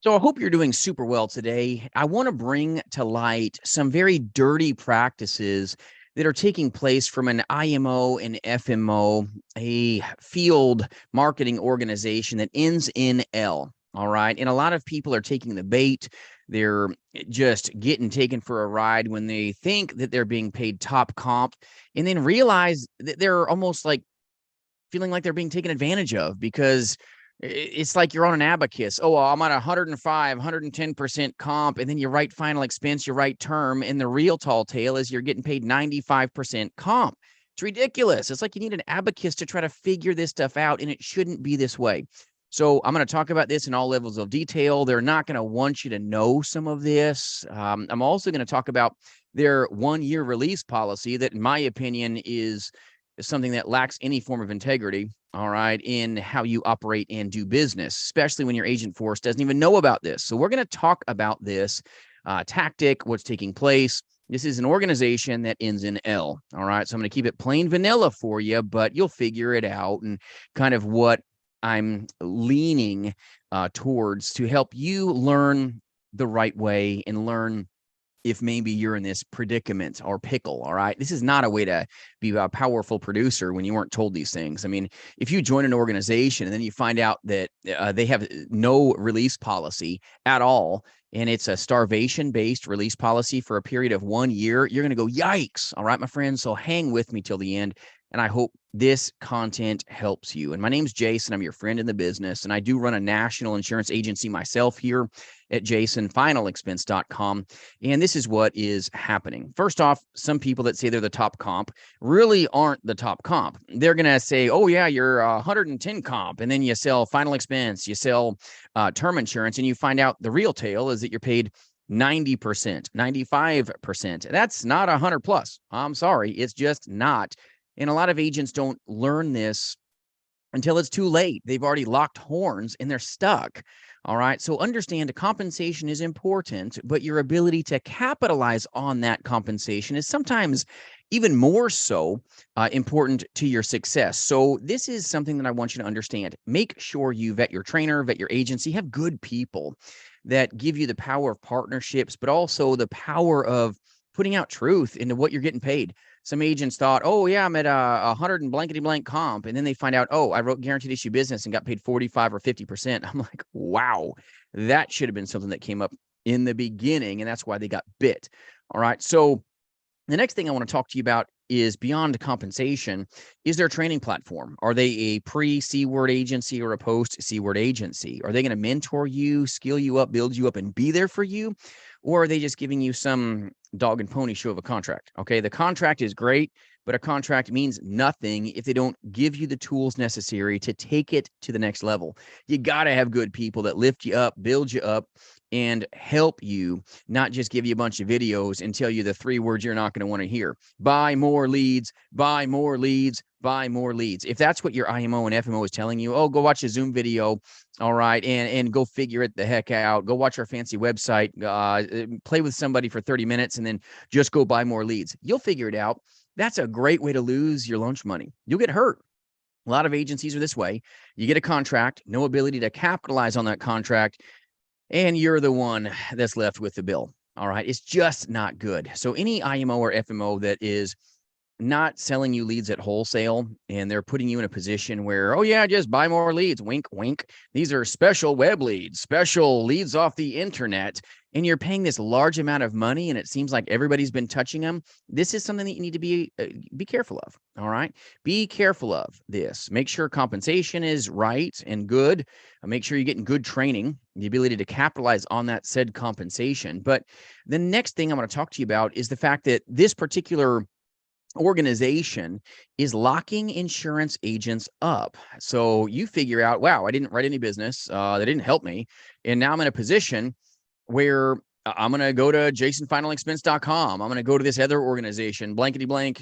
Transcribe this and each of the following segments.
So I hope you're doing super well today. I want to bring to light some very dirty practices that are taking place from an IMO and FMO, a field marketing organization that ends in L. All right. And a lot of people are taking the bait. They're just getting taken for a ride when they think that they're being paid top comp and then realize that they're almost like feeling like they're being taken advantage of because it's like you're on an abacus. Oh, well, I'm at 105, 110% comp. And then you write final expense, you write term. And the real tall tale is you're getting paid 95% comp. It's ridiculous. It's like you need an abacus to try to figure this stuff out. And it shouldn't be this way. So I'm going to talk about this in all levels of detail. They're not going to want you to know some of this. I'm also going to talk about their 1-year release policy that, in my opinion, is something that lacks any form of integrity, all right, in how you operate and do business, especially when your agent force doesn't even know about this. So we're going to talk about this tactic, what's taking place. This is an organization that ends in L, all right? So I'm going to keep it plain vanilla for you, but you'll figure it out and kind of what I'm leaning towards to help you learn the right way and learn if maybe you're in this predicament or pickle. All right. This is not a way to be a powerful producer when you weren't told these things. I mean, if you join an organization and then you find out that they have no release policy at all, and it's a starvation based release policy for a period of 1 year, you're going to go, yikes. All right, my friends. So hang with me till the end. And I hope this content helps you. And my name's Jason. I'm your friend in the business. And I do run a national insurance agency myself here at jasonfinalexpense.com. And this is what is happening. First off, some people that say they're the top comp really aren't the top comp. They're going to say, oh, yeah, you're 110 comp. And then you sell final expense, you sell term insurance, and you find out the real tale is that you're paid 90%, 95%. That's not 100 plus. I'm sorry. It's just not. And a lot of agents don't learn this until it's too late. They've already locked horns and they're stuck. All right. So understand compensation is important, but your ability to capitalize on that compensation is sometimes even more so important to your success. So this is something that I want you to understand. Make sure you vet your trainer, vet your agency, have good people that give you the power of partnerships, but also the power of putting out truth into what you're getting paid. Some agents thought, oh, yeah, I'm at 100 and blankety blank comp. And then they find out, oh, I wrote guaranteed issue business and got paid 45 or 50%. I'm like, wow, that should have been something that came up in the beginning. And that's why they got bit. All right. So the next thing I want to talk to you about is beyond compensation. Is their training platform? Are they a pre-C word agency or a post-C word agency? Are they going to mentor you, skill you up, build you up, and be there for you? Or are they just giving you some dog and pony show of a contract? Okay, the contract is great, but a contract means nothing if they don't give you the tools necessary to take it to the next level. You got to have good people that lift you up, build you up, and help you, not just give you a bunch of videos and tell you the 3 words you're not going to want to hear. Buy more leads, buy more leads, buy more leads. If that's what your IMO and FMO is telling you, oh, go watch a Zoom video, all right, and go figure it the heck out. Go watch our fancy website, play with somebody for 30 minutes, and then just go buy more leads. You'll figure it out. That's a great way to lose your lunch money. You'll get hurt. A lot of agencies are this way. You get a contract, no ability to capitalize on that contract, and you're the one that's left with the bill. All right. It's just not good. So any IMO or FMO that is not selling you leads at wholesale and they're putting you in a position where, oh, yeah, just buy more leads. Wink, wink. These are special web leads, special leads off the internet. And you're paying this large amount of money and it seems like everybody's been touching them. This is something that you need to be careful of. All right. Be careful of this. Make sure compensation is right and good. Make sure you're getting good training, the ability to capitalize on that said compensation. But the next thing I want to talk to you about is the fact that this particular organization is locking insurance agents up. So you figure out, wow, I didn't write any business. They didn't help me. And now I'm in a position where I'm going to go to jasonfinalexpense.com. I'm going to go to this other organization, blankety blank,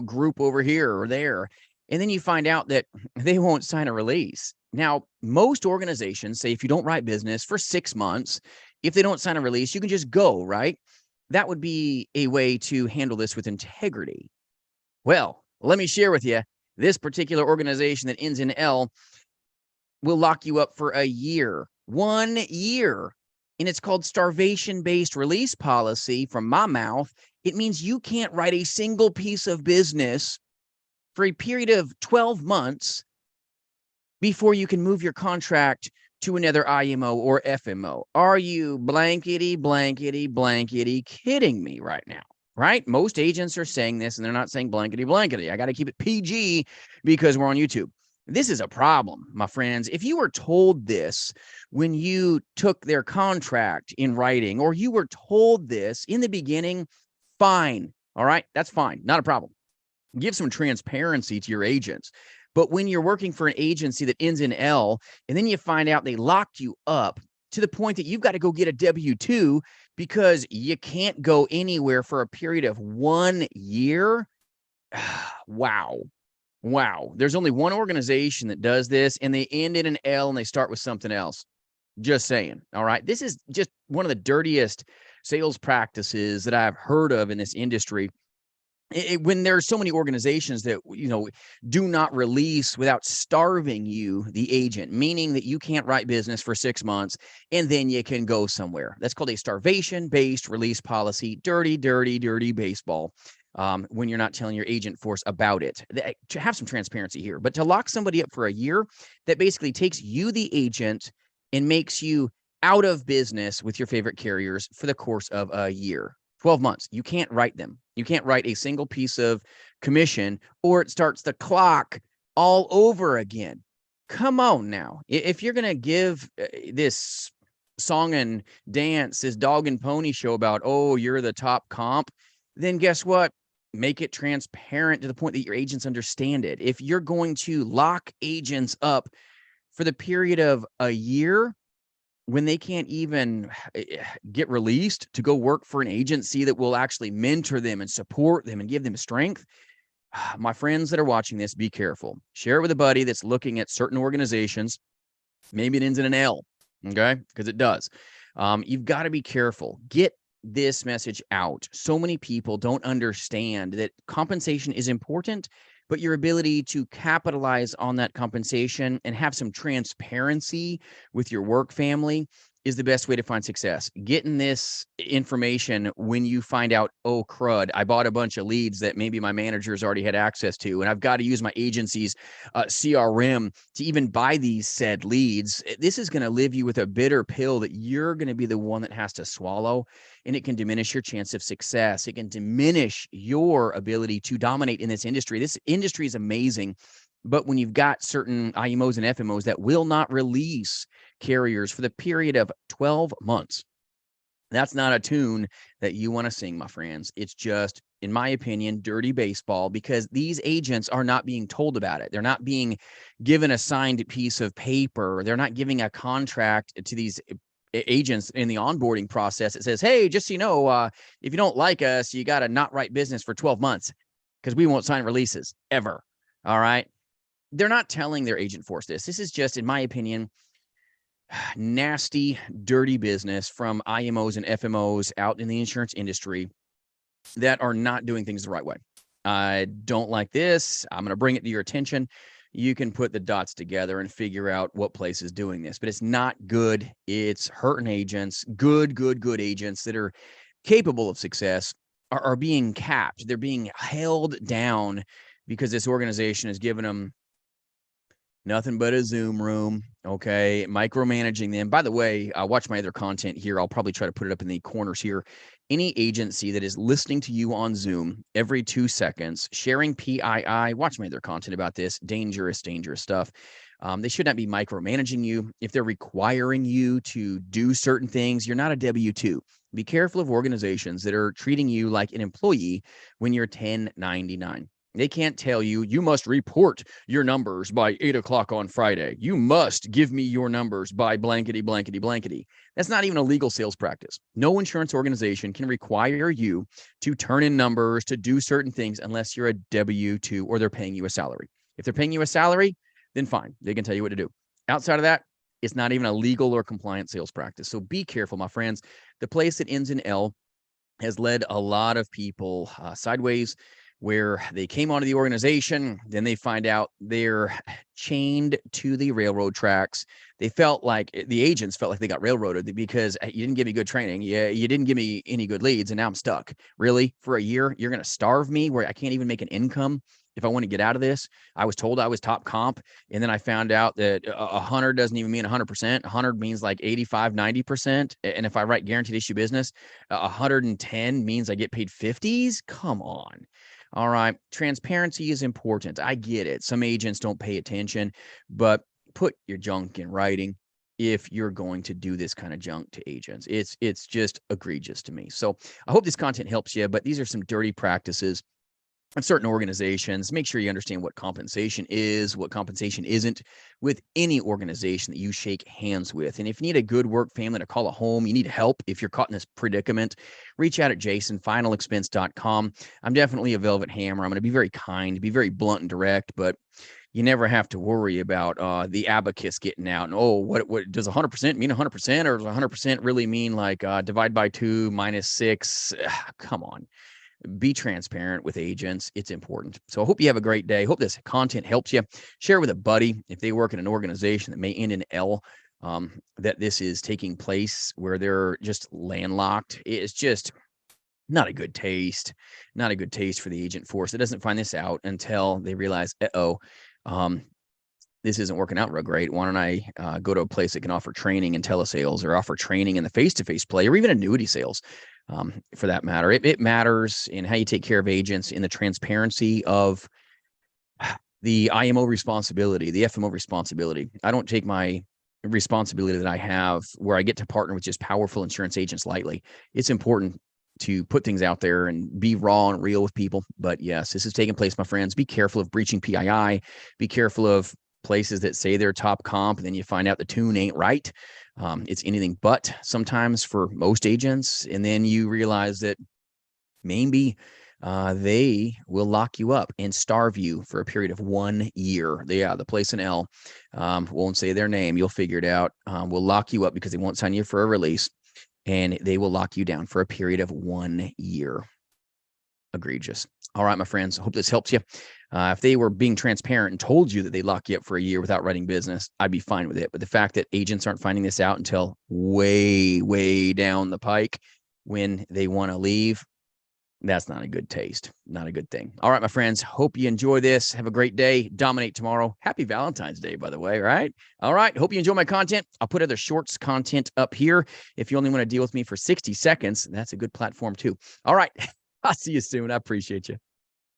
group over here or there. And then you find out that they won't sign a release. Now, most organizations say if you don't write business for 6 months, if they don't sign a release, you can just go, right? That would be a way to handle this with integrity. Well, let me share with you, this particular organization that ends in L will lock you up for a year. 1 year. and it's called starvation-based release policy from my mouth. It means you can't write a single piece of business for a period of 12 months before you can move your contract to another IMO or FMO. Are you blankety, blankety, blankety kidding me right now? Right? Most agents are saying this and they're not saying blankety, blankety. I got to keep it PG because we're on YouTube. This is a problem, my friends. If you were told this when you took their contract in writing, or you were told this in the beginning, fine. All right. That's fine. Not a problem. Give some transparency to your agents. But when you're working for an agency that ends in L, and then you find out they locked you up to the point that you've got to go get a W-2 because you can't go anywhere for a period of 1 year. Wow. Wow. There's only one organization that does this, and they end in an L and they start with something else. Just saying. All right. This is just one of the dirtiest sales practices that I've heard of in this industry. When there's so many organizations that, do not release without starving you, the agent, meaning that you can't write business for 6 months and then you can go somewhere. That's called a starvation-based release policy. Dirty, dirty, dirty baseball. When you're not telling your agent force about it. To have some transparency here, but to lock somebody up for a year, that basically takes you, the agent, and makes you out of business with your favorite carriers for the course of a year. 12 months. You can't write them. You can't write a single piece of commission, or it starts the clock all over again. Come on now. If you're going to give this song and dance, this dog and pony show about, oh, you're the top comp, then guess what? Make it transparent to the point that your agents understand it. If you're going to lock agents up for the period of a year, when they can't even get released to go work for an agency that will actually mentor them and support them and give them strength, my friends that are watching this, be careful. Share it with a buddy that's looking at certain organizations. Maybe it ends in an L, okay? Because it does. You've got to be careful. Get this message out. So many people don't understand that compensation is important, but your ability to capitalize on that compensation and have some transparency with your work family is the best way to find success. Getting this information when you find out, oh, crud, I bought a bunch of leads that maybe my managers already had access to, and I've got to use my agency's CRM to even buy these said leads. This is going to leave you with a bitter pill that you're going to be the one that has to swallow, and it can diminish your chance of success. It can diminish your ability to dominate in this industry. This industry is amazing, but when you've got certain IMOs and FMOs that will not release carriers for the period of 12 months, that's not a tune that you want to sing, my friends. It's just, in my opinion, dirty baseball, because these agents are not being told about it. They're not being given a signed piece of paper. They're not giving a contract to these agents in the onboarding process. It says, hey, just so you know, if you don't like us, you got to not write business for 12 months because we won't sign releases ever. All right. They're not telling their agent force this. This is just, in my opinion, nasty, dirty business from IMOs and FMOs out in the insurance industry that are not doing things the right way. I don't like this. I'm going to bring it to your attention. You can put the dots together and figure out what place is doing this, but it's not good. It's hurting agents. Good agents that are capable of success are being capped. They're being held down because this organization has given them nothing but a Zoom room, okay? Micromanaging them. By the way, watch my other content here. I'll probably try to put it up in the corners here. Any agency that is listening to you on Zoom every 2 seconds, sharing PII, watch my other content about this. Dangerous stuff. They should not be micromanaging you. If they're requiring you to do certain things, you're not a W-2. Be careful of organizations that are treating you like an employee when you're 1099. They can't tell you, you must report your numbers by 8 o'clock on Friday. You must give me your numbers by blankety, blankety, blankety. That's not even a legal sales practice. No insurance organization can require you to turn in numbers, to do certain things, unless you're a W-2 or they're paying you a salary. If they're paying you a salary, then fine. They can tell you what to do. Outside of that, it's not even a legal or compliant sales practice. So be careful, my friends. The place that ends in L has led a lot of people sideways. where they came onto the organization, then they find out they're chained to the railroad tracks. They felt like the agents felt like they got railroaded because you didn't give me good training. Yeah, you didn't give me any good leads, and now I'm stuck. Really, for a year, you're going to starve me where I can't even make an income if I want to get out of this. I was told I was top comp, and then I found out that 100 doesn't even mean 100%. 100 means like 85, 90%. And if I write guaranteed issue business, 110 means I get paid 50s. Come on. All right. Transparency is important. I get it. Some agents don't pay attention, but put your junk in writing if you're going to do this kind of junk to agents. It's just egregious to me. So I hope this content helps you, but these are some dirty practices of certain organizations. Make sure you understand what compensation is, what compensation isn't with any organization that you shake hands with. And if you need a good work family to call a home, you need help if you're caught in this predicament, reach out at jasonfinalexpense.com. I'm definitely a velvet hammer. I'm going to be very kind, be very blunt and direct, but you never have to worry about the abacus getting out. And, what does 100% mean 100%? Or does 100% really mean like divide by 2 minus 6? Come on. Be transparent with agents. It's important. So I hope you have a great day. Hope this content helps you. Share with a buddy if they work in an organization that may end in L, that this is taking place where they're just landlocked. It's just not a good taste, not a good taste for the agent force that doesn't find this out until they realize, this isn't working out real great. Why don't I go to a place that can offer training in telesales or offer training in the face-to-face play or even annuity sales, for that matter. It matters in how you take care of agents, in the transparency of the IMO responsibility, the FMO responsibility. I don't take my responsibility that I have where I get to partner with just powerful insurance agents lightly. It's important to put things out there and be raw and real with people. But yes, this is taking place, my friends. Be careful of breaching PII. Be careful of places that say they're top comp, and then you find out the tune ain't right. It's anything but sometimes for most agents. And then you realize that maybe they will lock you up and starve you for a period of 1 year. The place in L, won't say their name. You'll figure it out. Will lock you up because they won't sign you for a release, and they will lock you down for a period of 1 year. Egregious. All right, my friends, hope this helps you. If they were being transparent and told you that they lock you up for a year without writing business, I'd be fine with it. But the fact that agents aren't finding this out until way, way down the pike when they want to leave, that's not a good taste. Not a good thing. All right, my friends, hope you enjoy this. Have a great day. Dominate tomorrow. Happy Valentine's Day, by the way, right? All right, hope you enjoy my content. I'll put other shorts content up here. If you only want to deal with me for 60 seconds, that's a good platform too. All right, I'll see you soon. I appreciate you.